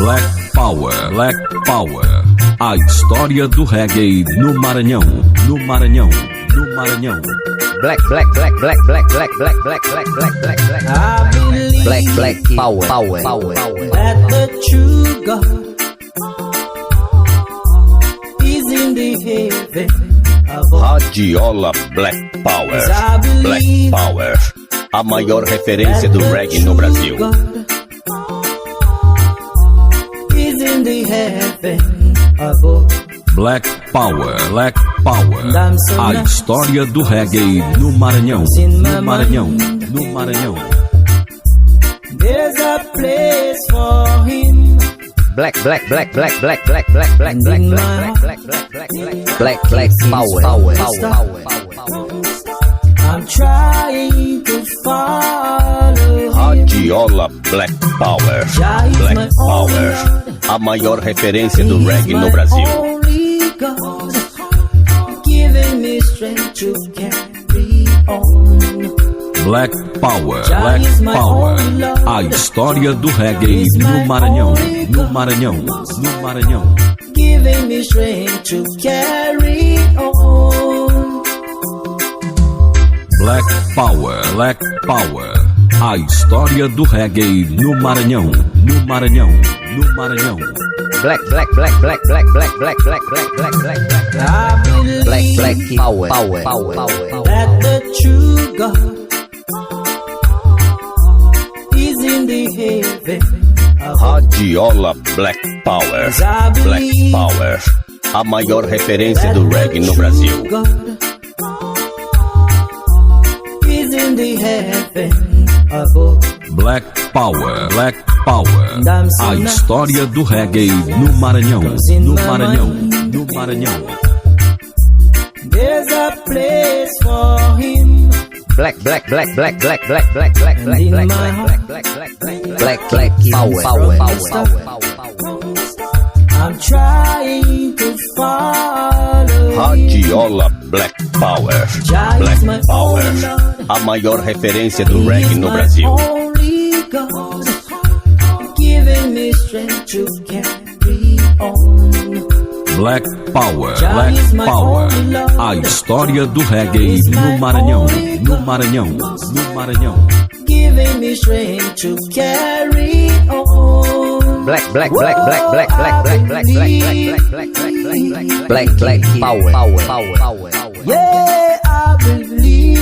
Black Power, Black Power. A história do reggae no Maranhão, no Maranhão, no Maranhão. Black Power, that the true God is in the heaven above. Radiola Black Power, Black Power, a maior referência do reggae no Brasil. Is in the heaven above. Black Power, Black Power, a história do reggae no Maranhão, no Maranhão, no Maranhão. There's a place for him. Black Power. I'm trying to follow him. Radiola Black Power, Black Power, a maior referência do reggae no Brasil. Only God giving me strength to carry on. Black Power, Black Power, a história do reggae no Maranhão, no Maranhão, no Maranhão. Giving me strength to carry on. Black Power, Black Power, a história do reggae no Maranhão, no Maranhão, no Maranhão. Black Power. That the true God is in the heaven above. Radiola Black Power, Black Power, a maior referência do reggae no Brasil. God is in the heaven above. Black Power, Black Power, a história do reggae no Maranhão, no Maranhão, no Maranhão. There's a place for him. Black Power. I'm trying to follow. Radiola Black Power, Black Power, a maior referência do reggae no Brasil. Only God giving me strength to carry on. Black Power, Black Power, a história do reggae no Maranhão, no Maranhão, no Maranhão. Giving me strength to carry on. Black Power. Yeah, I believe.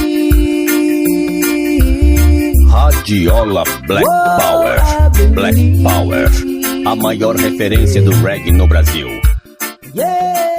Radiola Black Power, Black Power, a maior referência do reggae no Brasil. Yeah.